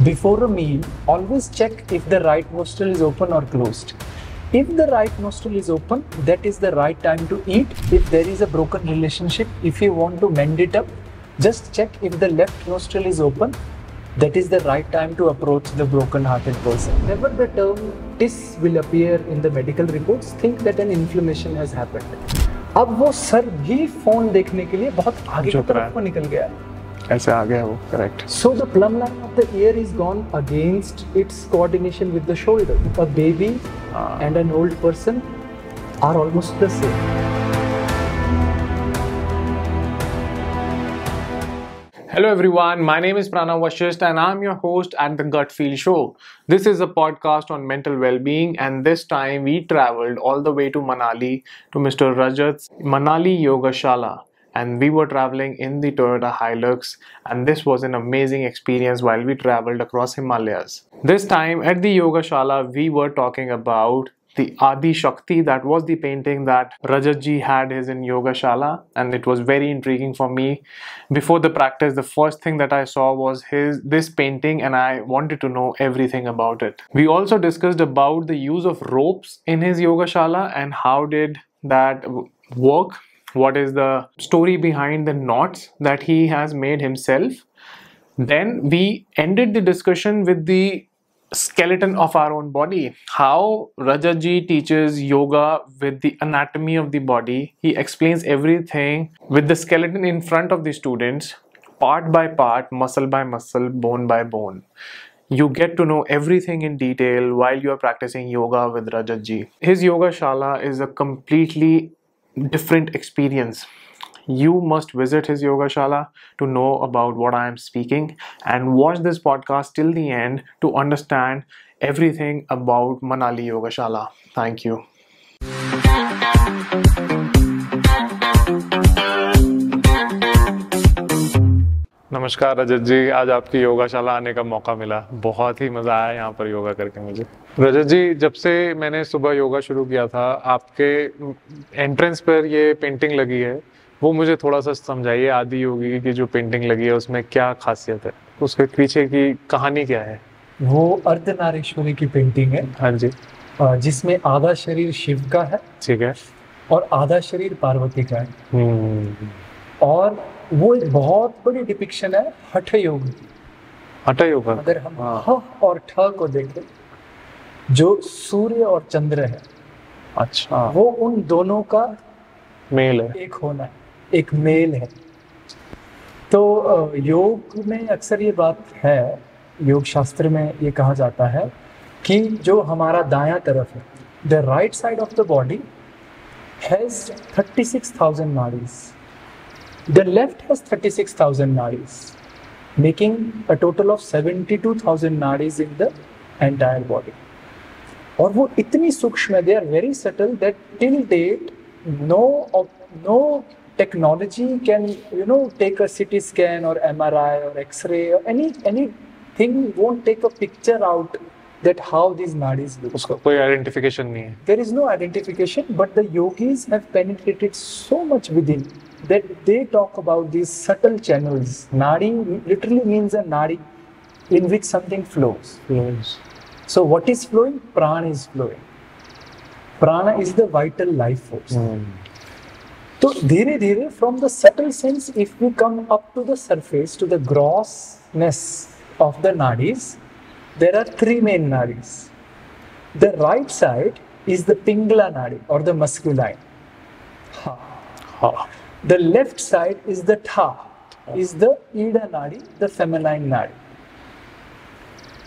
Before a meal, always check if the right nostril is open or closed. If the right nostril is open, that is the right time to eat. If there is a broken relationship, if you want to mend it up, just check if the left nostril is open. That is the right time to approach the broken-hearted person. Whenever the term TIS will appear in the medical reports, think that an inflammation has happened. अब वो sir भी phone देखने के लिए बहुत आगे की तरफ को निकल गया, ऐसे आ गया वो, correct. So the plumb line of the ear is gone against its coordination with the shoulder. A baby and an old person are almost the same. Hello everyone, my name is Pranav Vashist and I'm your host at the Gut Feel Show. This is a podcast on mental well-being, and this time we traveled all the way to Manali to Mr. Rajat's Manali Yogashala. And we were traveling in the Toyota Hilux, and this was an amazing experience while we traveled across Himalayas. This time at the Yogashala, we were talking about the Adi Shakti. That was the painting that Rajat ji had his in Yogashala, and it was very intriguing for me. Before the practice, the first thing that I saw was this painting, and I wanted to know everything about it. We also discussed about the use of ropes in his Yogashala and how did that work. What is the story behind the knots that he has made himself? Then we ended the discussion with the skeleton of our own body. How Rajat ji teaches yoga with the anatomy of the body. He explains everything with the skeleton in front of the students, part by part, muscle by muscle, bone by bone. You get to know everything in detail while you are practicing yoga with Rajat ji. His Yogashala is a completely different experience. You must visit his Yogashala to know about what I am speaking, and watch this podcast till the end to understand everything about Manali Yogashala. Thank you. नमस्कार रजत जी, आज आपकी योगाशाला आने का मौका मिला। बहुत ही मज़ा आया यहाँ पर योगा करके मुझे। रजत जी, जब से मैंने सुबह योगा शुरू किया था, आपके एंट्रेंस पर ये पेंटिंग लगी है, वो मुझे थोड़ा सा समझाइए। आदि योगी की जो पेंटिंग लगी है उसमें क्या खासियत है, उसके पीछे की कहानी क्या है? वो अर्धनारीश्वरी की पेंटिंग है। हाँ जी। जिसमें आधा शरीर शिव का है, ठीक है, और आधा शरीर पार्वती का है। और वो एक बहुत बड़ी डिपिक्शन है हठ योग। हठ योग, अगर हम ह और ठ को देखें, जो सूर्य और चंद्र है, अच्छा, वो उन दोनों का मेल है, एक होना है, एक मेल है। तो योग में अक्सर ये बात है, योग शास्त्र में ये कहा जाता है कि जो हमारा दायां तरफ है, the right side of the body has 36,000 nadis. The left has 36,000 nadis, making a total of 72,000 nadis in the entire body. और वो इतनी सूक्ष्म है, they are very subtle that till date no technology can take a CT scan or MRI or X-ray or anything won't take a picture out that how these nadis look. उसका कोई identification नहीं है. There is no identification, but the yogis have penetrated so much within that they talk about these subtle channels. Nadi literally means a nadi in which something flows. So what is flowing? Prana is flowing. Prana is the vital life force. So धीरे धीरे from the subtle sense, if we come up to the surface, to the grossness of the nadis, there are three main nadis. The right side is the Pingala nadi or the masculine. Ha. The left side is the Tha, is the Ida nadi, the feminine nadi.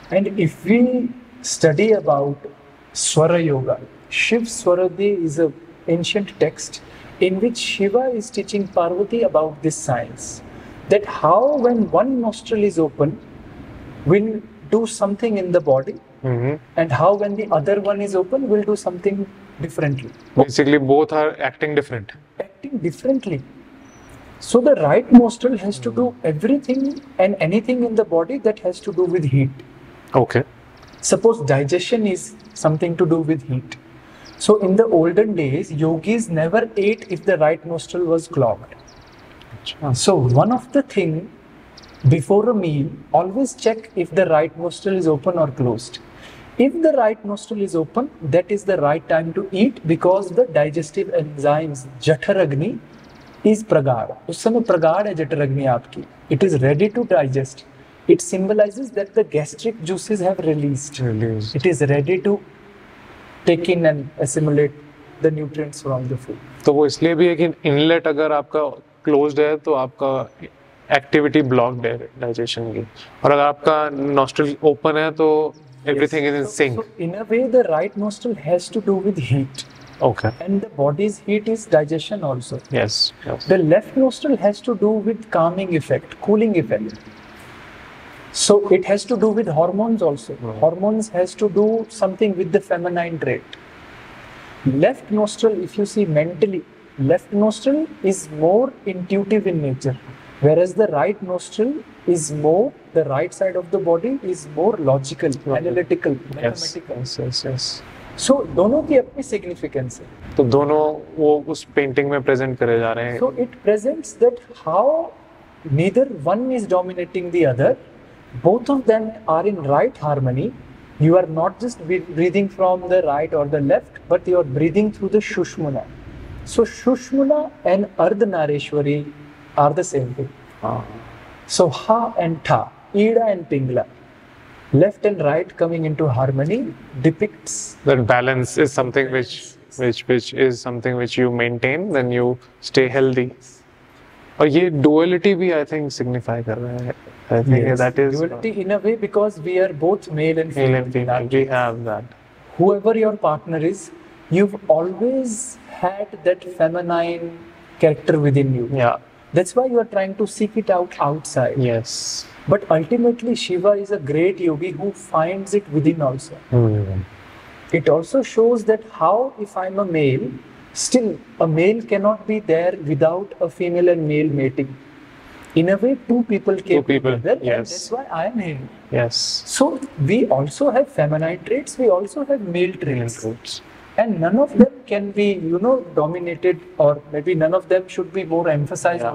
And if we study about Swara Yoga, Shiv Swaradi is an ancient text in which Shiva is teaching Parvati about this science. That how when one nostril is open, will do something in the body, and how when the other one is open, will do something differently. Basically, both are acting different. Acting differently. So the right nostril has to do everything and anything in the body that has to do with heat. Okay. Suppose digestion is something to do with heat. So in the olden days, yogis never ate if the right nostril was clogged. So one of the things before a meal, always check if the right nostril is open or closed. If the right nostril is open, that is the right time to eat because the digestive enzymes Jaఠaragni is pragad. उस समय pragad है Jaఠaragni आपकी. It is ready to digest. It symbolizes that the gastric juices have released. It is ready to take in and assimilate the nutrients from the food. तो वो इसलिए भी है कि इनलेट अगर आपका क्लोज्ड है तो आपका एक्टिविटी ब्लॉक्ड है डाइजेशन की, और अगर आपका नॉस्ट्रल ओपन है तो everything is in sync. So in a way, the right nostril has to do with heat. Okay. And the body's heat is digestion also. Yes. Yes. The left nostril has to do with calming effect, cooling effect. So it has to do with hormones also. Hormones has to do something with the feminine trait. Left nostril, if you see mentally, left nostril is more intuitive in nature, whereas the right nostril is more, the right side of the body is more logical, analytical, mathematical. Yes. Yes. Yes. So दोनों की अपनी significance है. तो दोनों वो उस painting में present करे जा रहे हैं. So it presents that how neither one is dominating the other, both of them are in right harmony. You are not just breathing from the right or the left, but you are breathing through the Shushmana. So Shushmana and Ardhanareshwari are the same thing. So Ha and Ta, Ida and Pingla, left and right coming into harmony depicts that balance is something which is something which you maintain, then you stay healthy. और ये duality भी I think signify कर रहा है. I think that is duality in a way because we are both male and female. We have that. Whoever your partner is, you've always had that feminine character within you. Yeah. That's why you are trying to seek it out outside. Yes. But ultimately, Shiva is a great yogi who finds it within also. It also shows that how, if I'm a male, still a male cannot be there without a female and male mating. In a way, two people came together, yes. and that's why I am here. Yes. So we also have feminine traits, we also have male traits. And none of them can be, dominated, or maybe none of them should be more emphasized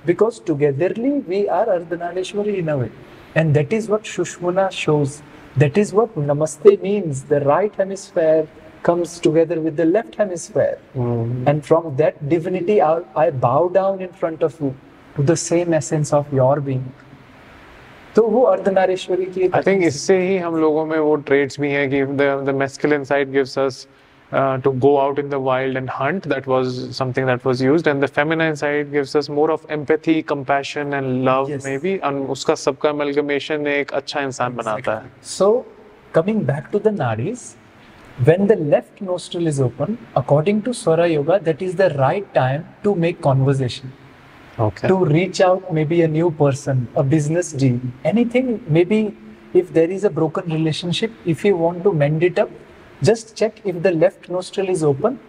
because togetherly we are Ardhanareshwari in a way. And that is what Shushmana shows. That is what Namaste means. The right hemisphere comes together with the left hemisphere. And from that divinity, I bow down in front of you to the same essence of your being. तो वो अर्धनारीश्वरी की I think इससे ही हम लोगों में वो traits भी हैं कि the masculine side gives us to go out in the wild and hunt. That was something that was used, and the feminine side gives us more of empathy, compassion and love, maybe, and उसका सबका amalgamation एक अच्छा इंसान बनाता है. So coming back to the nadis, when the left nostril is open, according to Swara Yoga, that is the right time to make conversation. Okay. To reach out, maybe a new person, a business deal, anything. Maybe if there is a broken relationship, if you want to mend it up, just check if the left nostril is open.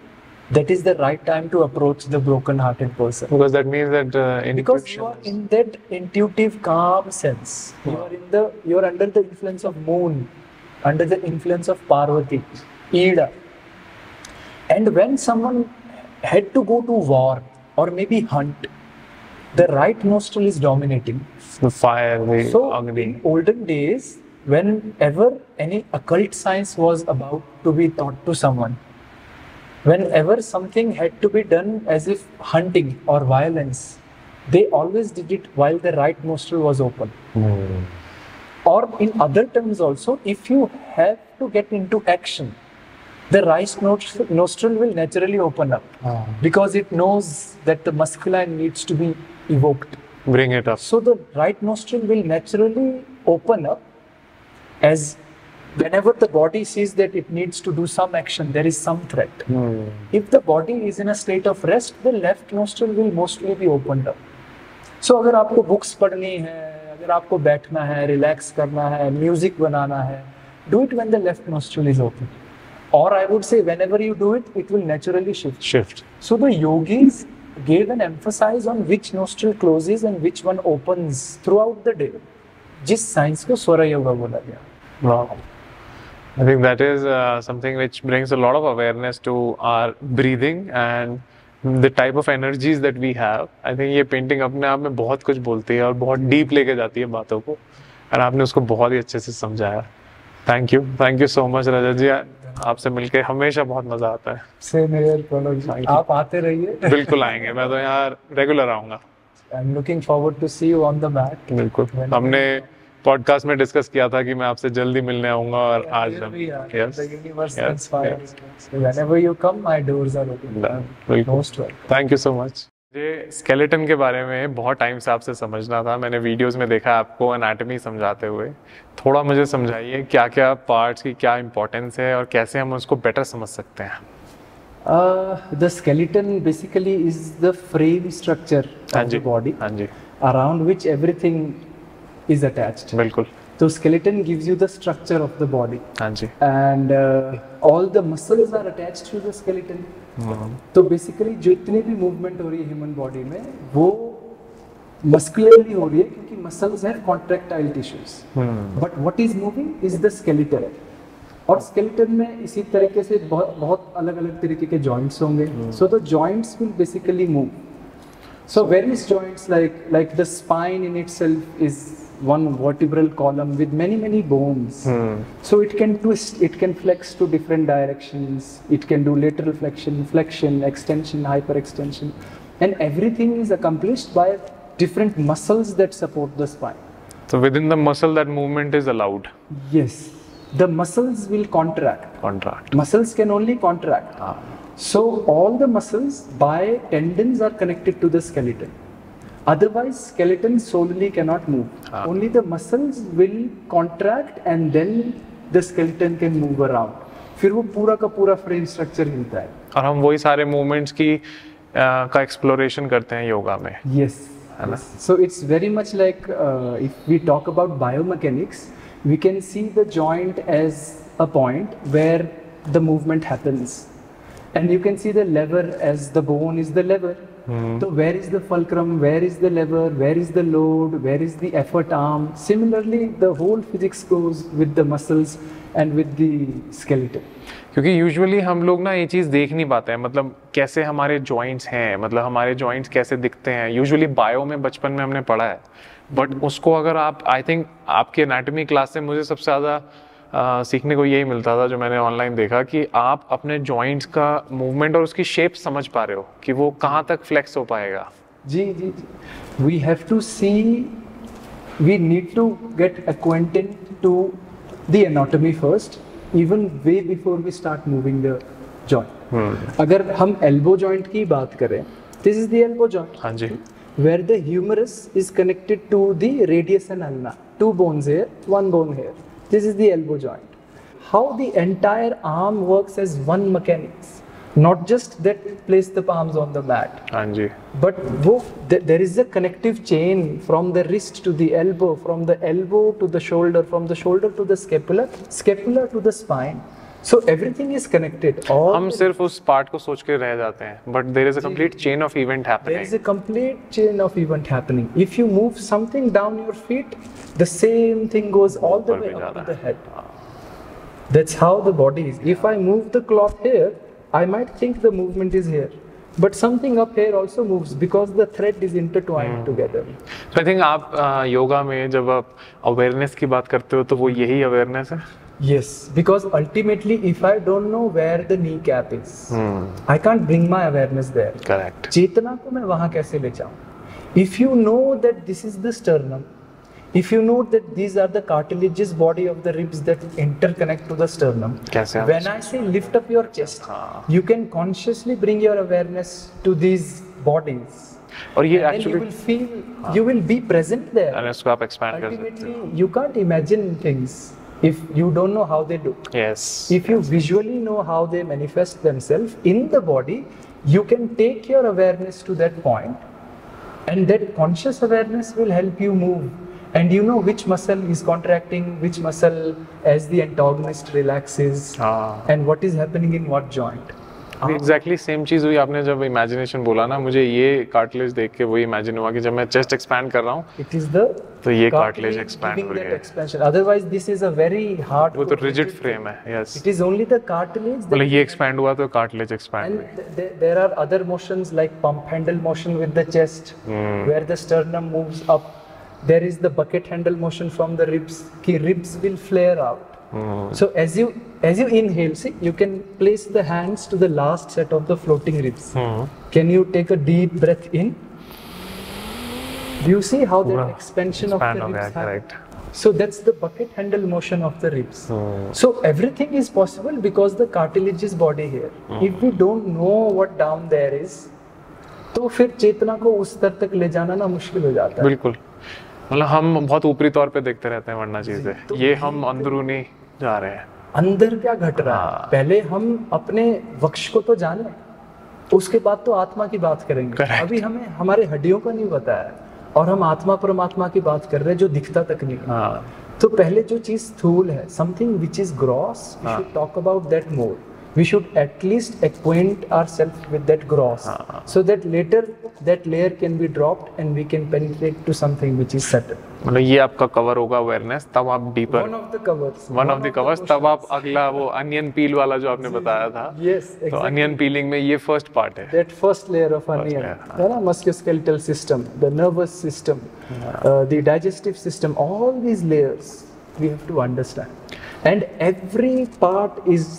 That is the right time to approach the broken-hearted person. Because that means that because you are in that intuitive, calm sense. You are under the influence of moon, under the influence of Parvati, Ida. And when someone had to go to war or maybe hunt, the right nostril is dominating. The fire, the agni. In olden days, whenever any occult science was about to be taught to someone, whenever something had to be done as if hunting or violence, they always did it while the right nostril was open. Or in other terms also, if you have to get into action, the right nostril will naturally open up because it knows that the masculine needs to be evoked. Bring it up. So the right nostril will naturally open up as whenever the body sees that it needs to do some action, there is some threat. If the body is in a state of rest, the left nostril will mostly be opened up. So अगर आपको books पढ़नी है, अगर आपको बैठना है, relax करना है, music बनाना है, do it when the left nostril is open. Or I would say whenever you do it, it will naturally shift. So the yogis gave an emphasis on which nostril closes and which one opens throughout the day. जिस science को स्वरा योगा बोला गया. Wow. I think that is something which brings a lot of awareness to our breathing and the type of energies that we have, I think ये painting अपने आप में बहुत कुछ बोलती है और बहुत डीप लेके जाती है बातों को, और आपने उसको बहुत ही अच्छे से समझाया। थैंक यू सो मच रजत जी, आपसे मिलके हमेशा बहुत मजा आता है। से मेरे प्रणव जी, आप आते रहिए। बिल्कुल आएंगे, मैं तो यहाँ रेगुलर आऊंगा। I am looking forward to see you on the mat. बिल्कुल, हमने पॉडकास्ट में डिस्कस किया था कि मैं आपसे जल्दी मिलने आऊंगा, और आज हम the universe conspires. So whenever you come, my doors are open. Most welcome. Thank you so much. मुझे स्केलेटन के बारे में बहुत टाइम से आपसे समझना था, मैंने वीडियोस में देखा आपको एनाटॉमी समझाते हुए, थोड़ा मुझे समझाइए क्या क्या पार्ट्स की क्या इंपॉर्टेंस है और कैसे हम उसको बेटर समझ सकते हैं। The skeleton basically is the frame structure of the body around which everything is attached. बिल्कुल। So skeleton gives you the structure of the body. हाँ जी। And all the muscles are attached to the skeleton. तो basically जितनी भी movement हो रही है human body में वो मस्कुलरली हो रही है क्योंकि मसल्स हैं contractile tissues, but what is moving is the skeleton. और स्केलेटन में इसी तरीके से बहुत अलग अलग तरीके के जॉइंट्स होंगे, so the joints will basically move. So various joints like the spine in itself is one vertebral column with many bones. So it can twist, it can flex to different directions, it can do lateral flexion, extension, hyperextension, and everything is accomplished by different muscles that support the spine. So within the muscle that movement is allowed? Yes, the muscles will contract. Muscles can only contract. So all the muscles by tendons are connected to the skeleton. Otherwise, skeleton solely cannot move. Only the muscles will contract and then the skeleton can move around. फिर वो पूरा का पूरा frame structure हिलता है। और हम वही सारे मूवमेंट्स की का एक्सप्लोरेशन करते हैं योगा में। Yes. So it's very much like if we talk about biomechanics, we can see the joint as a point where the movement happens, and you can see the lever as the bone is the lever. So where is the fulcrum, where is the lever, where is the load, where is the effort arm? Similarly, the whole physics goes with the muscles and with the skeleton. क्योंकि usually हम लोग ना ये चीज़ देख नहीं पाते हैं, मतलब कैसे हमारे जॉइंट्स हैं, मतलब हमारे जॉइंट्स कैसे दिखते हैं। यूजुअली बायो में बचपन में हमने पढ़ा है, बट उसको अगर आप, आई थिंक आपके एनाटॉमी क्लास से मुझे सबसे ज़्यादा सीखने को यही मिलता था जो मैंने ऑनलाइन देखा, कि आप अपने जॉइंट्स का मूवमेंट और उसकी शेप समझ पा रहे हो कि वो कहाँ तक फ्लेक्स हो पाएगा। जी we have to see, we need to get acquainted to the anatomy first, even way before we start moving the joint. अगर हम elbow joint की बात करें, this is the elbow joint. हाँ जी। Where the humerus is connected to the radius and ulna, 2 bones here, 1 bone here. This is the elbow joint. How the entire arm works as one mechanics, not just that place the palms on the mat. हाँ जी। But there is a connective chain from the wrist to the elbow, from the elbow to the shoulder, from the shoulder to the scapula to the spine. So everything is connected. हम सिर्फ उस part को सोच के रह जाते हैं, but there is a complete chain of event happening. There is a complete chain of event happening. If you move something down your feet, the same thing goes all the way up to the head. That's how the body is. If I move the cloth here, I might think the movement is here, but something up here also moves because the thread is intertwined together. So I think आप योगा में जब आप awareness की बात करते हो तो वो यही awareness है? Yes, because ultimately if I don't know where the kneecap is, I can't bring my awareness there. Correct. चेतना को मैं वहाँ कैसे ले जाऊँ? If you know that this is the sternum, if you know that these are the cartilaginous body of the ribs that interconnect to the sternum, when I say lift up your chest, you can consciously bring your awareness to these bodies. और ये actually you will feel, you will be present there. और इसको आप expand कर सकते हो. Ultimately, you can't imagine things if you don't know how they do. Yes. If you visually know how they manifest themselves in the body, you can take your awareness to that point, and that conscious awareness will help you move. And you know which muscle is contracting, which muscle as the antagonist relaxes, and what is happening in what joint. Exactly same चीज हुई। आपने जब imagination बोला ना, मुझे ये cartilage देख के वही इमेजिन हुआ कि जब मैं चेस्ट एक्सपैंड कर रहा हूँ It is the तो ये कार्टिलेज एक्सपैंड giving हो that गया। expansion. Otherwise, this is a very hard. वो तो रिजिड फ्रेम है। Yes, It is only the cartilage. मतलब ये एक्सपैंड हुआ तो कार्टिलेज एक्सपैंड हुई। And there are other motions like pump handle motion with the chest, where the sternum moves up. There is the bucket handle motion from the ribs. Ki ribs will flare out. So as you inhale, see, you can place the hands to the last set of the floating ribs. Can you take a deep breath in? Do you see how that expansion of the Expand हो गया, ribs happens? correct। So that's the bucket handle motion of the ribs. So everything is possible because the cartilage is body here. If we don't know what down there is, तो फिर चेतना को उस स्तर तक ले जाना ना मुश्किल हो जाता है। बिल्कुल, मतलब हम बहुत ऊपरी तौर पे देखते रहते हैं वरना चीजें, ये हम अंदरूनी जा रहे हैं। अंदर क्या घट रहा है, पहले हम अपने वक्ष को तो जाने, उसके बाद तो आत्मा की बात करेंगे। Correct. अभी हमें हमारे हड्डियों का नहीं पता है और हम आत्मा परमात्मा की बात कर रहे हैं जो दिखता तक नहीं है। हाँ, तो पहले जो चीज स्थूल है, something which is gross, we should talk about that more. We should at least acquaint ourselves with that gross, so that later that layer can be dropped and we can penetrate to something which is subtle. मतलब ये आपका cover होगा awareness, तब आप deeper, One of the covers. One of the covers, तब आप अगला वो अनियन पील वाला जो आपने बताया था, Yes, तो exactly. अनियन पीलिंग में ये फर्स्ट पार्ट है। That first layer of onion, layer, है ना, musculoskeletal system, the nervous system, the digestive system, all these layers we have to understand, and every part is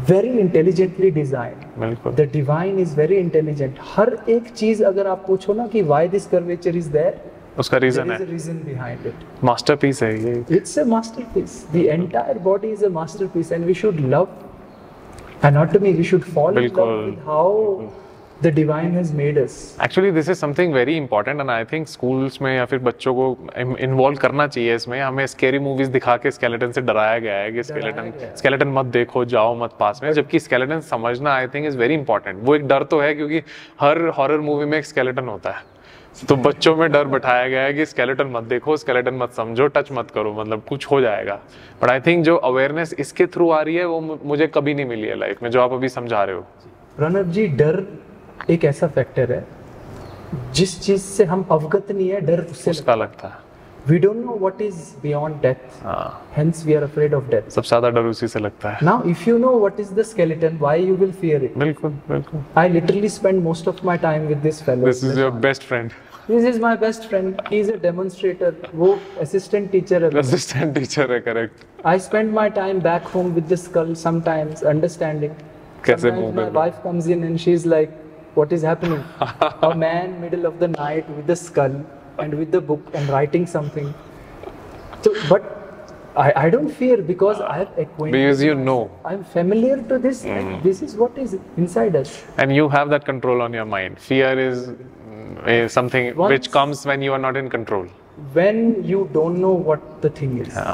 very intelligently designed. बिल्कुल, The divine is very intelligent. हर एक चीज अगर आप पूछो ना कि why this curvature is there, उसका there reason is है, a reason behind it. Masterpiece है ये। It's a masterpiece. The entire body is a masterpiece, and we should love anatomy. We should fall in love बिल्कुल, with how the divine has made us. Actually this is something very important and I think schools में या फिर बच्चों को involve करना चाहिए इसमें। हमें स्कैरी मूवीज दिखा के स्केलेटन से डराया गया है कि स्केलेटन मत देखो, जाओ मत पास में, जबकि स्केलेटन समझना I think is very important. वो एक डर तो है क्योंकि हर हॉरर मूवी में एक स्केलेटन होता है, तो बच्चों में डर बैठाया गया है कि स्केलेटन मत देखो, स्केलेटन मत समझो, टच मत करो, मतलब कुछ हो जाएगा। बट आई थिंक जो अवेयरनेस इसके थ्रू आ रही है वो मुझे कभी नहीं मिली है लाइफ में, जो आप अभी समझा रहे हो। प्रणव जी, डर एक ऐसा फैक्टर है जिस चीज से हम अवगत नहीं है, डर उससे उसका लगता है। We don't know what is beyond death. Hence we are afraid of death. सबसे ज्यादा डर उसी से लगता है। Now if you know what is the skeleton, why you will fear it? बिल्कुल बिल्कुल। I literally spend most of my time with this fellow. This is your best friend. This is my best friend. He is a demonstrator. वो assistant teacher है। Assistant teacher है, correct. I spend my time back home with the skull sometimes, understanding. कैसे Sometimes move my करना? wife comes in and she's like, what is happening? A man middle of the night with the skull and with the book and writing something. So, but I don't fear because I have acquainted. Because you know. I'm familiar to this. And this is what is inside us. And you have that control on your mind. Fear is something Once- which comes when you are not in control. When you don't know what the thing is,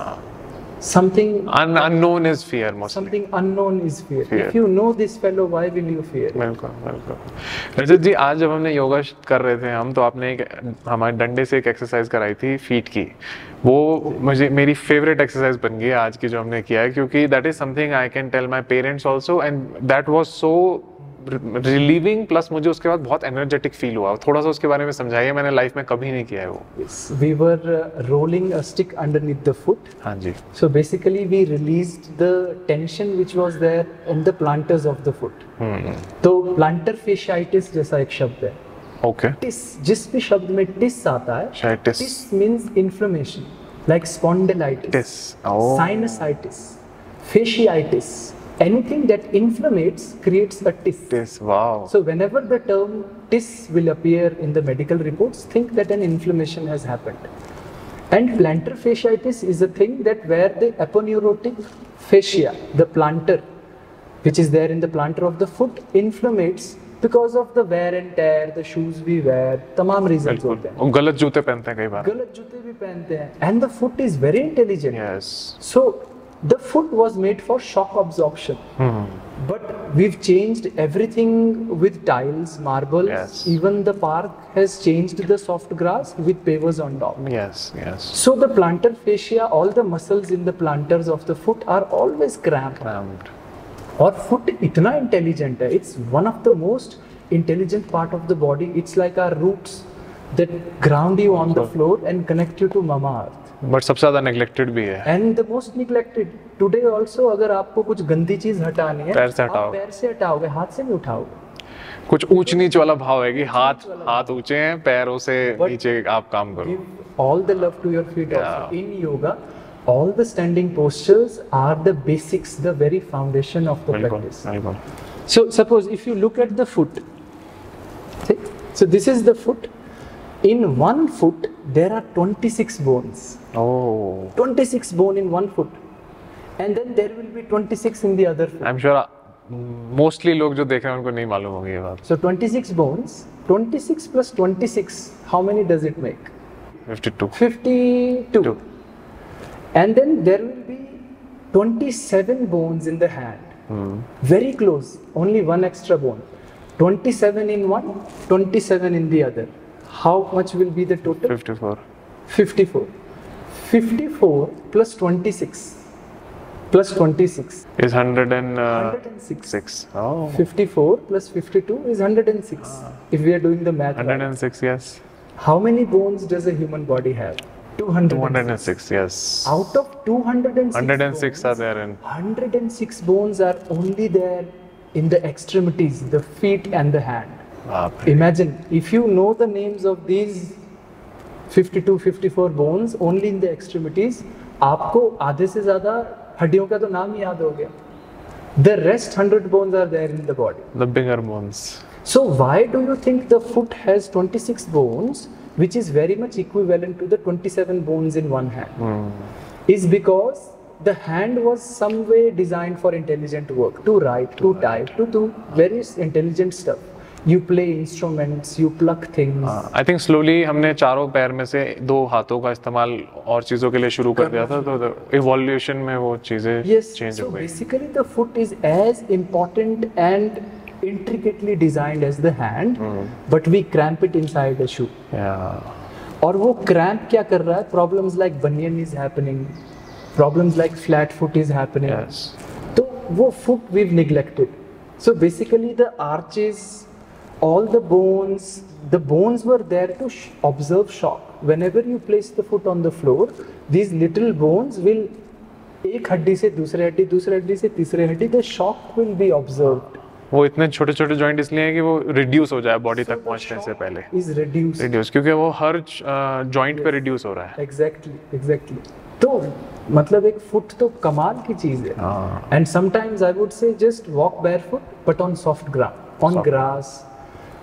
something Unknown is fear mostly. something unknown is fear. Fear. If you know this fellow, why will you fear? बिल्कुल बिल्कुल। रजत जी, आज जब हमने योगा कर रहे थे हम, तो आपने एक हमारे डंडे से एक एक्सरसाइज कराई थी फीट की। वो मुझे मेरी फेवरेट एक्सरसाइज बन गई आज की जो हमने किया है, क्योंकि that is something I can tell my parents also, and that was so relieving, plus मुझे उसके बाद बहुत एनर्जेटिक फील हुआ। थोड़ा सा उसके बारे में समझाइए, मैंने लाइफ में कभी नहीं किया है वो। Yes, we were rolling a stick underneath the foot. हाँ जी। So basically, we released the tension which was there in the planters of the foot. तो plantar fasciitis जैसा एक शब्द है। ओके। टिस, जिस भी शब्द में टिस आता है, शायद tis. Tis means inflammation, like spondylitis, tis. Oh. sinusitis, fasciitis. Anything that inflammates creates a tis. Tis, wow. So whenever the term tis will appear in the medical reports, think that an inflammation has happened. And plantar fasciitis is a thing that where the aponeurotic fascia, the plantar, which is there in the plantar of the foot, inflammates because of the wear and tear, the shoes we wear, तमाम reasons होते हैं। वो गलत जूते पहनते हैं कई बार। गलत जूते भी पहनते हैं। And the foot is very intelligent. Yes. So the foot was made for shock absorption. But we've changed everything with tiles, marbles. Yes. Even the park has changed the soft grass with pavers on top. Yes yes. So the plantar fascia, all the muscles in the plantars of the foot are always cramped. और foot इतना intelligent है, it's one of the most intelligent part of the body. It's like our roots that ground you on the floor and connect you to mama earth. But सबसे ज्यादा neglected भी है. And the most neglected today also. अगर आपको कुछ गंदी चीज हटानी है, पैर से आप हटाओ. पैर से हटाओगे, हाथ से नहीं उठाओगे. कुछ ऊंच नीच वाला भाव है कि हाथ ऊंचे हैं, पैरों से नीचे आप काम करो. Give all the love to your feet also. In yoga, all the standing postures are the basics, the very foundation of the practice. So suppose if you look at the foot, see? So this is the foot. In one foot there are 26 bones. Oh. 26 bone in one foot, and then there will be 26 in the other foot. I'm sure mostly लोग जो देख रहे हैं उनको नहीं मालूम होगी ये बात. So 26 bones, 26 plus 26, how many does it make? 52. 52. And then there will be 27 bones in the hand. Very close, only one extra bone. 27 in one, 27 in the other. How much will be the total? 54. 54. 54 plus 26. Plus 26 is 106. 6. Oh. 54 plus 52 is 106. If we are doing the math. 106, yes. How many bones does a human body have? 206, yes. Out of 206 106 are there in. 106 bones are only there in the extremities, the feet and the hand. Imagine if you know the names of these 52, 54 bones only in the extremities, आपको आधे से ज़्यादा हड्डियों का तो नाम ही याद हो गया. The rest 100 bones are there in the body. The bigger bones. So why do you think the foot has 26 bones, which is very much equivalent to the 27 bones in one hand? Is because the hand was some way designed for intelligent work, to write, to type, to do various intelligent stuff. You play instruments, you pluck things. I think slowly हमने चारों पैर में से 2 हाथों का इस्तेमाल और चीज़ों के लिए शुरू कर दिया था, तो evolution में वो चीज़ें change हो गई. So basically the foot is as important and intricately designed as the hand, but we cramp it inside a shoe. Yeah. और वो cramp क्या कर रहा है? Problems like bunion is happening, problems like flat foot is happening. Yes. तो वो foot we've neglected. So basically the arches, all the bones were there to observe shock. Whenever you place the foot on the floor, these little bones will एक हड्डी से दूसरे हड्डी, दूसरे हड्डी से तीसरे हड्डी, the shock will be observed. वो इतने छोटे छोटे जॉइंट इसलिए हैं कि वो रिड्यूस हो जाए बॉडी तक पहुंचने से पहले. Is reduced क्योंकि वो हर जॉइंट पे रिड्यूस हो रहा है. Exactly. तो मतलब एक फुट तो कमाल की चीज है. And sometimes I would say just walk barefoot but on soft ground, on grass.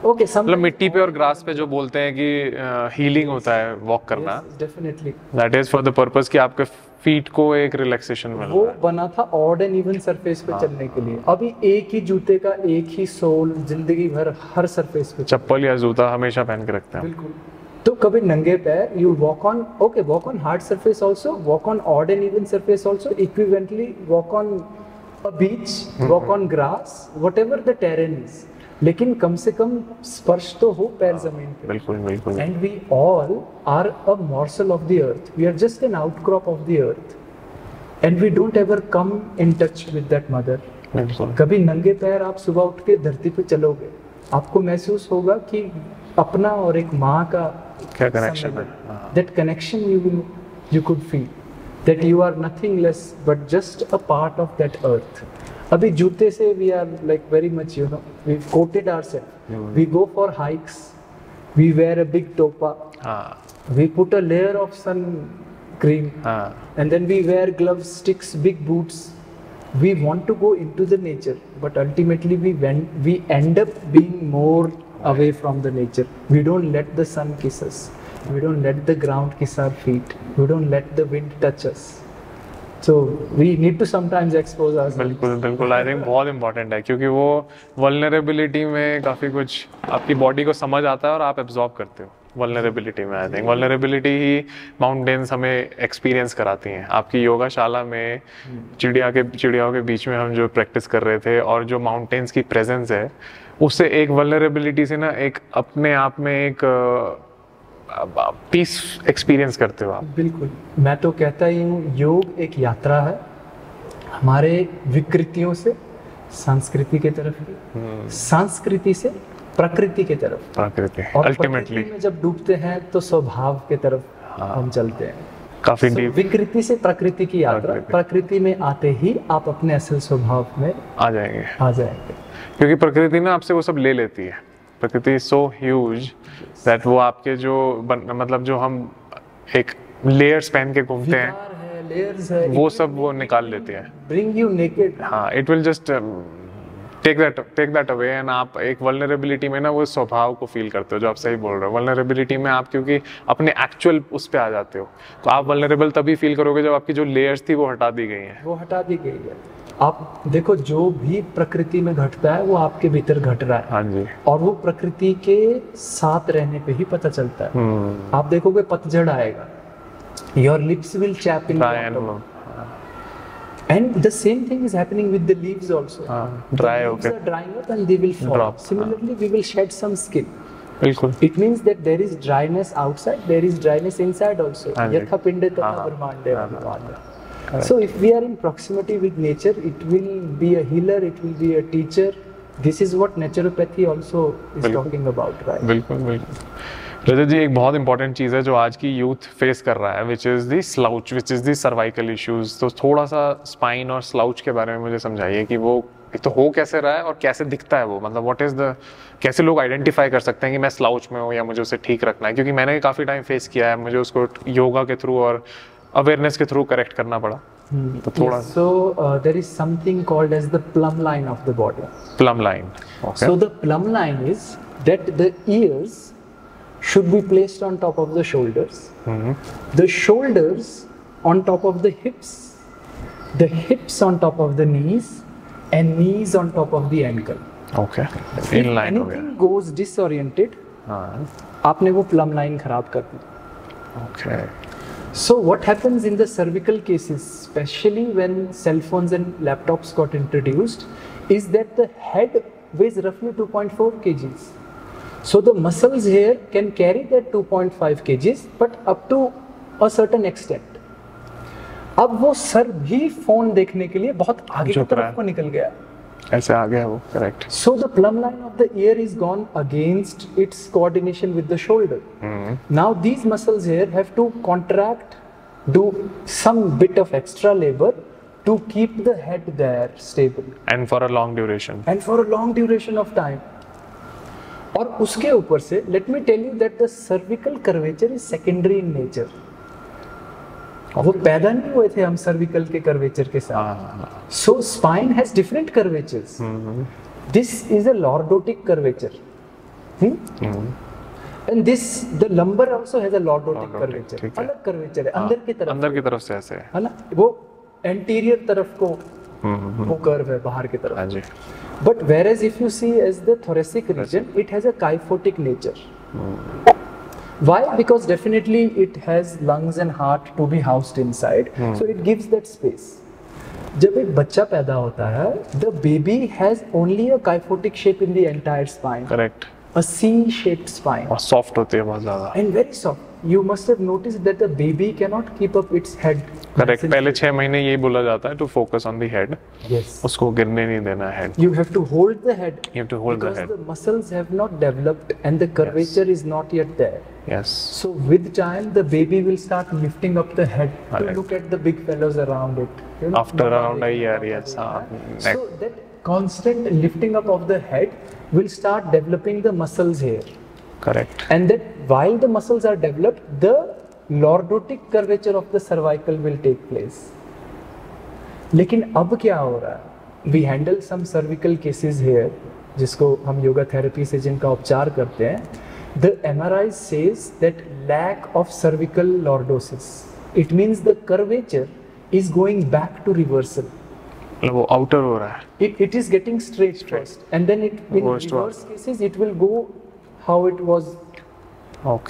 Okay, मतलब मिट्टी पे और ग्रास पे जो बोलते हैं कि हीलिंग होता है वॉक करना. Definitely. That is for the purpose कि आपके फीट को एक रिलैक्सेशन मिल रहा है. वो बना था ऑड एंड इवन सरफेस पे चलने के लिए. अभी एक ही जूते का एक ही सोल जिंदगी भर हर सरफेस पे. चप्पल या जूता हमेशा पहन के रखते हैं. बिल्कुल. तो कभी नंगे पैर you walk on, okay walk on hard surface also, walk on odd and even surface also, equivalently walk on a beach, walk on grass, whatever the terrain is, लेकिन कम से कम स्पर्श तो हो पैर जमीन पे. बिल्कुल. And we all are a morsel of the earth, we are just an outcrop of the earth, and we don't ever come in touch with that mother. कभी नंगे पैर आप सुबह उठ के धरती पे चलोगे, आपको महसूस होगा कि अपना और एक माँ का क्या कनेक्शन है. That connection you could feel that you are nothing less but just a part of that earth. अभी जूते से we are like very much, you know, we've coated ourselves. We go for hikes, we wear a big topa, we put a layer of sun cream, and then we wear gloves, sticks, big boots. We want to go into the nature, but ultimately we end up being more away from the nature. We don't let the sun kiss us. We don't let the ground kiss our feet. We don't let the wind touch us. So we need to sometimes expose ourselves. बिल्कुल. I think बहुत important है क्योंकि वो vulnerability में काफ़ी कुछ आपकी body को समझ आता है और आप एब्जॉर्ब करते हो vulnerability में. I think vulnerability he mountains हमें एक्सपीरियंस कराती हैं. आपकी योगाशाला में चिड़ियाओं के बीच में हम जो प्रैक्टिस कर रहे थे और जो माउंटेन्स की प्रेजेंस है, उससे एक vulnerability से ना एक अपने आप में एक पीस एक्सपीरियंस करते हो आप. बिल्कुल. मैं तो कहता ही हूँ योग एक यात्रा है हमारे विकृतियों से संस्कृति के तरफ ही, संस्कृति से प्रकृति के तरफ, प्रकृति और अल्टीमेटली प्रकृति में जब डूबते हैं तो स्वभाव के तरफ हम चलते हैं। काफी So, डीप विकृति से प्रकृति की यात्रा, प्रकृति में आते ही आप अपने असल स्वभाव में आ जाएंगे, आ जाएंगे। क्योंकि प्रकृति ना आपसे वो सब ले लेती है। प्रकृति सो ह्यूज दैट वो आपके जो मतलब जो हम एक लेयर्स पहन के घूमते हैं, विकार है, लेयर्स है, वो सब वो निकाल लेते हैं। Bring you naked. हाँ, it will just take that away and आप एक वल्नरेबिलिटी में ना वो स्वभाव को फील करते हो, जो आप सही बोल रहे हो। वल्नरेबिलिटी में आप क्योंकि अपने एक्चुअल उस पे आ जाते हो, तो आप वल्नरेबल तभी फील करोगे जब आपकी जो लेयर्स थी वो हटा दी गई हैं। वो हटा दी गई है। आप देखो, जो भी प्रकृति में घटता है वो आपके भीतर घट रहा है। हाँ जी। और वो प्रकृति के साथ रहने पे ही पता चलता है। आप देखोगे पतझड़ आएगा, your lips will chap in and the same thing is happening with the leaves also. dry The हो leaves गए, are drying up and they will fall. Drop, Similarly, we will shed some skin. बिल्कुल। It means that there is dryness outside, there is dryness inside also. हाँ जी। Yatha pinde tatha हाँ। brahmande abhimande. So if we are in proximity with nature, it will be a healer, it will be a teacher. This is what naturopathy also is talking about, right? बिल्कुल बिल्कुल। रजत जी, एक बहुत important चीज़ है जो आज की youth face कर रहा है, which is the slouch, which is the cervical issues. तो थोड़ा सा स्पाइन और स्लाउच के बारे में मुझे समझाइए कि वो एक तो हो कैसे रहा है और कैसे दिखता है वो, मतलब व्हाट इज़ द, कैसे लोग आइडेंटिफाई कर सकते हैं कि मैं स्लाउच में हूँ या मुझे उसे ठीक रखना है। क्योंकि मैंने काफ़ी टाइम फेस किया है, मुझे उसको योगा के थ्रू और अवेयरनेस के थ्रू करेक्ट करना पड़ा। तो थोड़ा Yes, so there is something called as the plumb line of the body. Plum line. So the plumb line is that the ears should be placed on top of the shoulders, the shoulders on top of the hips on top of the knees, and knees on top of the ankle. Okay, If in line हो गया। anything goes disoriented, हाँ, आपने वो plumb line खराब कर दी। Okay. So what happens in the cervical cases, especially when cell phones and laptops got introduced, is that the head weighs roughly 2.4 kgs. So the muscles here can carry that 2.5 kgs, but up to a certain extent. अब वो sir भी phone देखने के लिए बहुत आगे की तरफ को निकल गया। ऐसे आ गया वो, correct. So the plumb line of the ear is gone against its coordination with the shoulder. Now these muscles here have to contract, do some bit of extra labor to keep the head there stable. And for a long duration. And for a long duration of time. और उसके ऊपर से let me tell you that the cervical curvature is secondary in nature. वो पैदा नहीं हुए थे हम cervical के curvature के साथ. So spine has different curvatures. This is a lordotic curvature. And this, the lumbar also has a lordotic curvature. अलग curvature है, अंदर की तरफ से ऐसे है ना, वो anterior तरफ को वो curve है बाहर की तरफ. हाँ जी. But whereas if you see as the thoracic region, it has a kyphotic nature. Why? Because definitely it has lungs and heart to be housed inside, so it gives that space. जब एक बच्चा पैदा होता है, the baby has only a kyphotic shape in the entire spine. Correct. A C-shaped spine. और soft होती है बहुत ज़्यादा. And very soft. You must have noticed that the baby cannot keep up its head. Correct. पहले 6 महीने यही बोला जाता है to focus on the head. Yes. उसको गिरने नहीं देना है head. You have to hold the head. You have to hold the head. Because the muscles have not developed and the curvature is not yet there. Yes. So with time, the baby will start lifting up the head to look at the big fellows around it. You know, After around a year, yes. So that constant lifting up of the head will start developing the muscles here. Correct. And that while the muscles are developed, the lordotic curvature of the cervical will take place. लेकिन अब क्या हो रहा है? We handle some cervical cases here, जिसको हम yoga therapy से जिनका उपचार करते हैं. The MRI says that lack of cervical lordosis. It means the curvature is going back to reversal. वो outer हो रहा है. It is getting straight first, and then it in reverse cases it will go how it was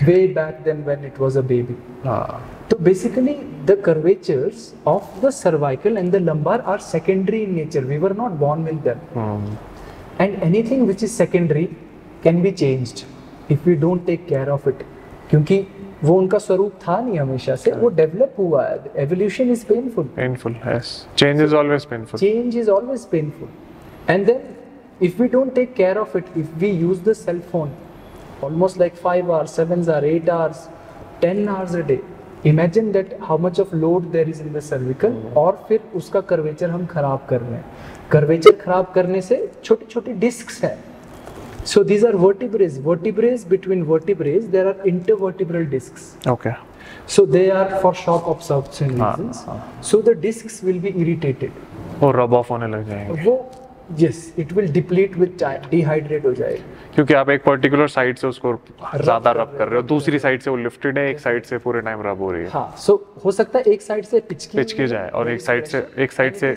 way back then when it was a baby. So basically the curvatures of the cervical and the lumbar are secondary in nature. We were not born with them. And anything which is secondary can be changed if we don't take care of it. क्योंकि वो उनका स्वरूप था नहीं हमेशा से, वो develop हुआ है. Evolution is painful. Painful, yes. Change is always painful. Change is always painful. And then if we don't take care of it, if we use the cell phone almost like 5 hours, 7 hours, 8 hours, 10 hours a day, imagine that how much of load there is in the cervical. और फिर उसका curvature हम खराब कर रहे हैं. Curvature खराब करने से छोटी छोटी डिस्क्स हैं. So these are vertebrae. Between vertebrae there are intervertebral discs. Okay. So they are for shock absorption reasons. So the discs will be irritated. वो रब ऑफ होने लग जाएंगे. वो yes, it will deplete with time, dehydrate हो जाएगा. क्योंकि आप एक पर्टिकुलर साइड से उसको ज्यादा रब कर रहे हो, दूसरी साइड से वो लिफ्टेड है, एक साइड से पूरे टाइम रब हो रही है. हाँ, so हो सकता है एक साइड से पिचकी जाए और एक साइड से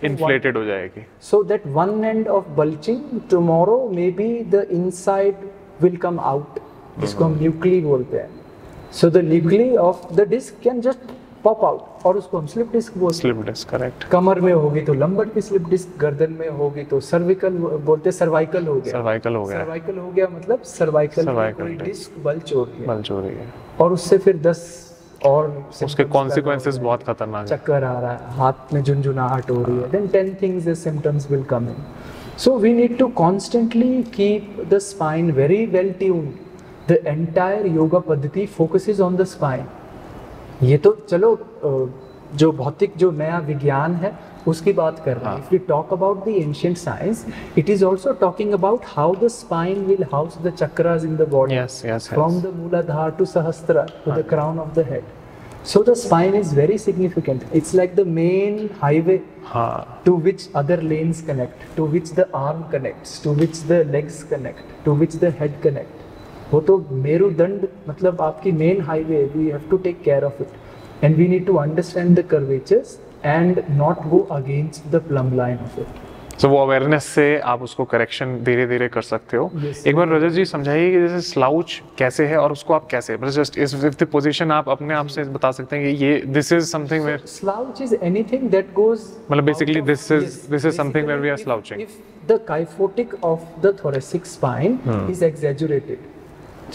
इन्फ्लेटेड हो जाएगी. So that one end of bulging tomorrow maybe the inside will come out. इसको हम nuclei बोलते हैं. So the nuclei of the disc can just pop out और उसको हम स्लिप डिस्क बोलते हैं. Slip disc, correct. कमर में होगी तो लंबर की स्लिप डिस्क, गर्दन में होगी तो सर्विकल बोलते हैं, सर्वाइकल हो गया. सर्वाइकल हो गया मतलब सर्वाइकल डिस्क बल्ज हो रही है और उससे फिर 10 और उसके कॉन्सिक्वेंसेस बहुत खतरनाक है. चक्कर आ रहा है, हाथ में झुनझुनाहट हो रही है, then 10 things the symptoms will come in. So we need to constantly keep the spine very well tuned. The entire yoga पद्धति focuses on the spine. ये तो चलो जो भौतिक जो नया विज्ञान है उसकी बात कर रहे हैं. If we talk about the ancient science, it is also talking about how the spine will house the chakras in the body. Yes. From the Mooladhara to Sahasrara to the crown of the head. So the spine is very significant. It's like the main highway to which other lanes connect, to which the arm connects, to which the legs connect, to which the head connect. वो तो मेरुदंड मतलब आपकी main highway. We have to take care of it and we need to understand the curvatures and not go against the plumb line of it. So वो awareness से आप उसको correction धीरे धीरे कर सकते हो. एक बार रजत जी समझाइए कि जैसे स्लाउच कैसे है और उसको आप कैसे जस्ट इस द पोजीशन आप अपने आप से बता सकते हैं कि ये this is something where slouch is anything that goes मतलब basically this is something where we are slouching. If the kyphotic of the thoracic spine is exaggerated,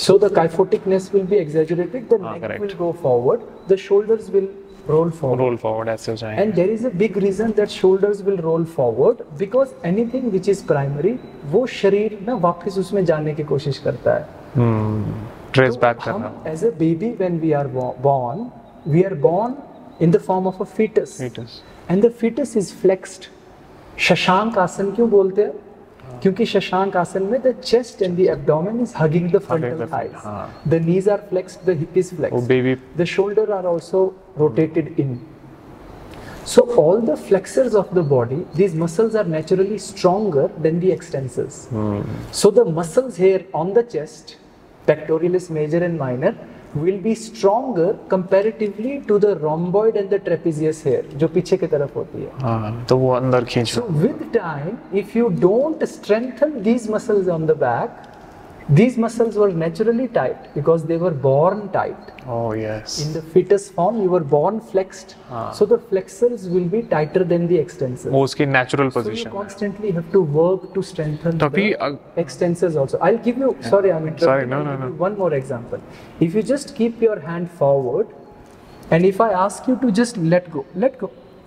so the kyphoticness will be exaggerated, the neck will go forward, the shoulders will roll forward ऐसे हो जाएंगे. And there is a big reason that shoulders will roll forward because anything which is primary वो शरीर ना वापस उसमें जाने की कोशिश करता है. ट्रेस बैक करना. As a baby when we are born in the form of a fetus. And the fetus is flexed. Shashank आसन क्यों बोलते हैं? क्योंकि शशांक आसन में the chest and the abdomen is hugging the frontal thighs. The knees are flexed, the hip is flexed. The shoulders are also rotated in. So all the flexors of the body, these muscles are naturally stronger than the extensors. So the muscles here on the chest, pectoralis major and minor, will be stronger comparatively to the rhomboid and the trapezius hair जो पीछे की तरफ होती है. तो वो अंदर खींच. So with time, if you don't strengthen these muscles on the back, these muscles were naturally tight because they were born tight. Oh yes. In the fetus form, you were born flexed. So the flexors will be tighter than the extensors. वो उसकी natural position. So you constantly have to work to strengthen the extensors also. I'll give you. Sorry, I'm interrupting. Sorry, no. One more example. If you just keep your hand forward, and if I ask you to just let go.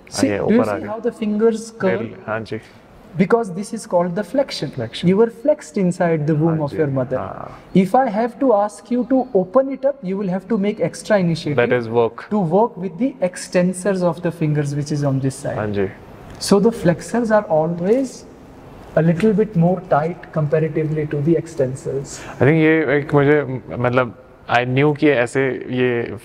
See, do you see how the fingers curl? हाँ जी. Because this is called the flexion. You were flexed inside the womb of your mother. If I have to ask you to open it up, you will have to make extra initiative. That is work. To work with the extensors of the fingers, which is on this side. Anji. So the flexors are always a little bit more tight comparatively to the extensors. I think ये एक मुझे मतलब I knew कि ऐसे ये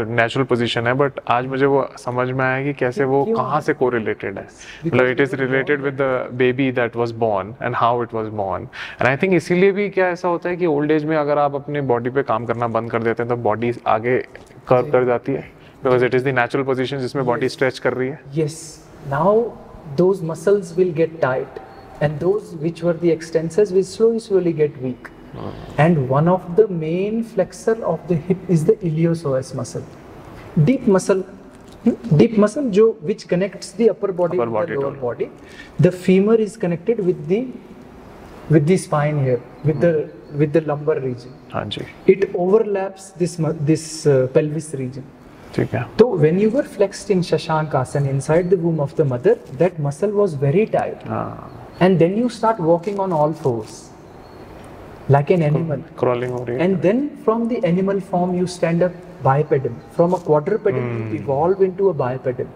natural position है, but आज मुझे वो समझ में आया कि कैसे वो कहाँ से कोरिलेटेड है. मतलब it is related with the baby that was born and how it was born. And I think इसीलिए भी क्या ऐसा होता है कि ओल्ड एज में अगर आप अपने बॉडी पे काम करना बंद कर देते हैं तो बॉडी आगे कर्व कर जाती है because it is the natural position जिसमें बॉडी स्ट्रेच कर रही है. Yes, now those muscles will get tight and those which were the extensors will slowly get weak. And one of the main flexor of the hip is the iliopsoas muscle. Deep muscle जो which connects the upper body with the lower body. The femur is connected with the spine here, with the lumbar region. हाँ जी. It overlaps this pelvis region. ठीक है. So when you were flexed in Shashankasana inside the womb of the mother, that muscle was very tight. and then you start walking on all fours like an animal. Crawling हो रही है. And then from the animal form you stand up bipedal. From a quadrupedal you evolve into a bipedal.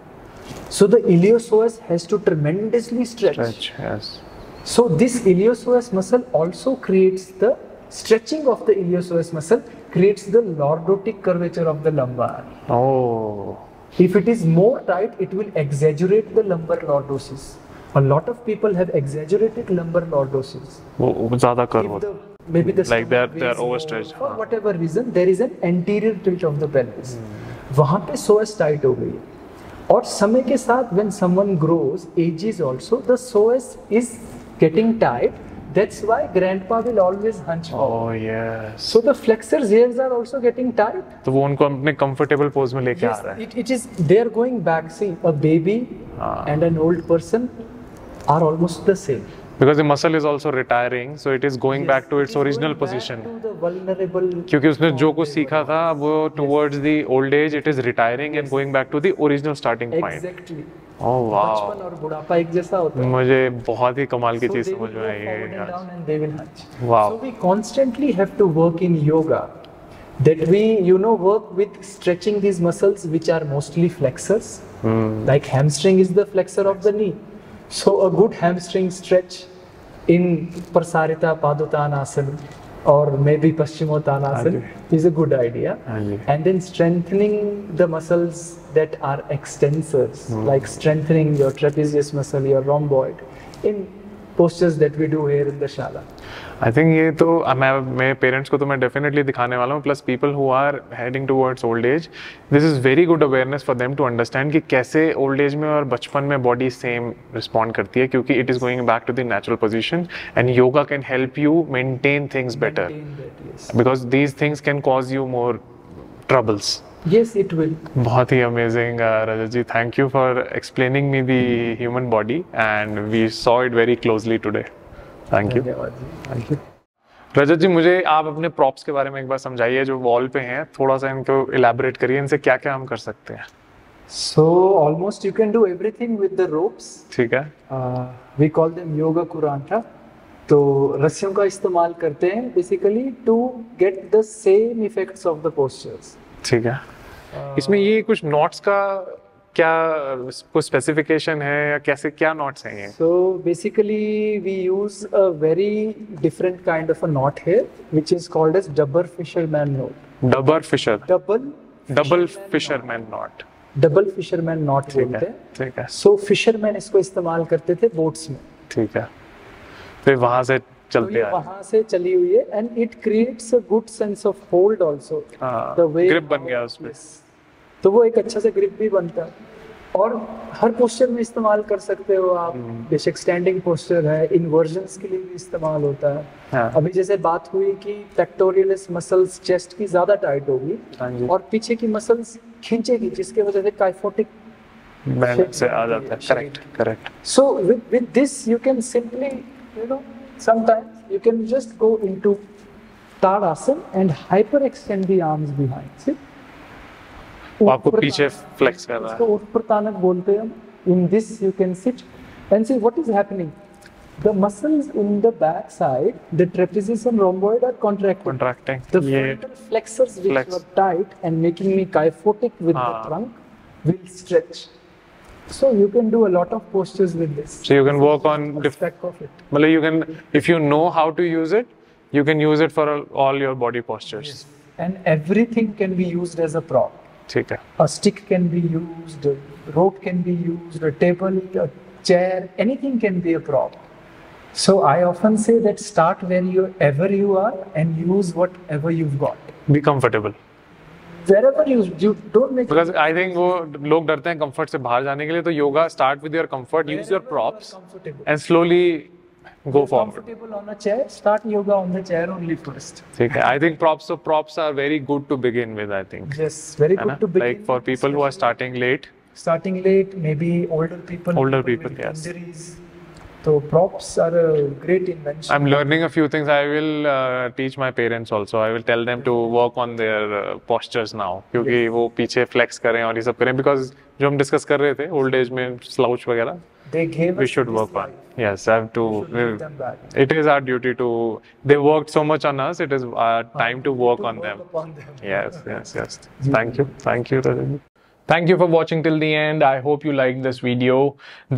So the iliopsoas has to tremendously stretch. Yes. So this iliopsoas muscle also creates the stretching of the iliopsoas muscle creates the lordotic curvature of the lumbar. Oh. If it is more tight, it will exaggerate the lumbar lordosis. A lot of people have exaggerated lumbar lordosis. वो ज़्यादा कर If the, maybe the like stomach they're weighs more, overstretched. for whatever reason, there is an anterior tilt of the pelvis. वहाँ पे psoas tight हो गई है. और समय के साथ when someone grows, ages also, the psoas is getting tight. That's why grandpa will always hunch forward. Oh yes. So the flexors hairs are also getting tight. तो वो उनको अपने comfortable pose में लेके आ रहा है. It is they are going back. See, a baby and an old person are almost the same. Because the muscle is also retiring, so it is going back to its original position. To the vulnerable. क्योंकि उसने जो कुछ सीखा था वो towards the old age it is retiring and going back to the original starting point. Exactly. Oh wow. बचपन और बुढ़ापा एक जैसा होता है. मुझे बहुत ही कमाल की So चीज they समझ will में go आई forward and है. down and they will hunch. Wow. So we constantly have to work in yoga that we work with stretching these muscles which are mostly flexors. Like hamstring is the flexor of the knee. So a good hamstring stretch in Prasarita Padottanasana or maybe Paschimottanasana is a good idea. And then strengthening the muscles that are extensors, like strengthening your trapezius muscle, your rhomboid, in postures that we do here in the shala. I think ये तो मैं मेरे parents को तो मैं definitely दिखाने वाला हूँ. Plus people who are heading towards old age, this is very good awareness for them to understand कि कैसे ओल्ड एज में और बचपन में बॉडी सेम रिस्पॉन्ड करती है, क्योंकि it is going back to the natural position and yoga can help you maintain things better because these things can cause you more troubles. Yes, it will. बहुत ही amazing Rajat ji. Thank you for explaining me the human body and we saw it very closely today. Thank you. Thank you. Rajat ji, मुझे आप अपने props के बारे में एक बार समझाइए जो वॉल पे हैं. थोड़ा सा इनको इलैबोरेट करिए. इनसे क्या क्या हम कर सकते हैं? So almost you can do everything with the ropes. ठीक है. We call them yoga kuranta. तो रस्सियों का इस्तेमाल करते हैं basically to get the same effects of the postures. ठीक है. इसमें ये कुछ नॉट्स का क्या कुछ स्पेसिफिकेशन है या कैसे क्या नॉट्स हैं ये? So basically we use a very different kind of a knot here which is called as double fisherman knot. Double fisher. Double fisherman knot. double fisherman knot बोलते हैं. ठीक है. So fishermen इसको इस्तेमाल करते थे बोट्स में. ठीक है. फिर वहां से तो चलते ये हैं. वहां से चली हुई है and it creates a good sense of hold also. The way grip बन गया उसमें. तो वो एक अच्छा सा ग्रिप भी बनता है और हर पोस्चर में इस्तेमाल कर सकते हो आप. बेशक स्टैंडिंग पोस्चर है, इन्वर्जन्स के लिए भी इस्तेमाल होता है. अभी जैसे बात हुई कि पेक्टोरियलिस मसल्स चेस्ट की ज्यादा टाइट होगी और पीछे की मसल्स खींचेगी जिसके वजह से काइफोटिक बैलेंस से आ जाता है. Correct. So with this you can simply sometimes you can just go into Tadasana and hyperextend the arms behind. See? आपको पीछे फ्लेक्स कर रहा है. इसको उत्प्रतानक बोलते हैं. In this you can sit and see what is happening. The muscles in the back side, the trapezius and rhomboid are contracting. The frontal flexors which were tight and making me kyphotic with the trunk will stretch. So you can do a lot of postures with this. So you can work on aspect of it. मतलब you can, if you know how to use it, you can use it for all your body postures. Yes. And everything can be used as a prop. ठीक है. A stick can be used, a rope can be used, a table, a chair, anything can be a prop. So I often say that start wherever you are and use whatever you've got. Be comfortable. Wherever you don't make. Because I think वो लोग डरते हैं comfort से बाहर जाने के लिए, तो yoga start with your comfort, use your props and slowly go forward. Comfortable on a chair, start yoga on the chair only first. ठीक है. I think props are very good to begin with, I think. Yes, very good to begin. Like for people who are starting late, maybe older people with yes. injuries. So props are a great invention. I'm learning a few things. I will teach my parents also. I will tell them to work on their postures now. क्योंकि वो पीछे flex करें और ये सब करें, because जो हम discuss कर रहे थे old age में slouch वगैरह. They gave we us should this work on. life. Yes, I have to. We should give them back. It is our duty to. They worked so much on us. It is our time to work on them. upon them. Yes, yes, yes. Thank you. Thank you, Rajat. Thank you for watching till the end. I hope you liked this video.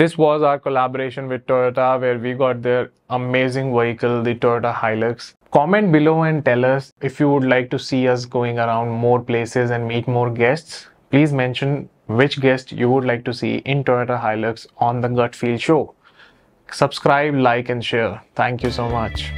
This was our collaboration with Toyota where we got their amazing vehicle, the Toyota Hilux. Comment below and tell us if you would like to see us going around more places and meet more guests. Please mention which guest you would like to see in Toyota Hilux on the Gut Feel Show. Subscribe, like and share. Thank you so much.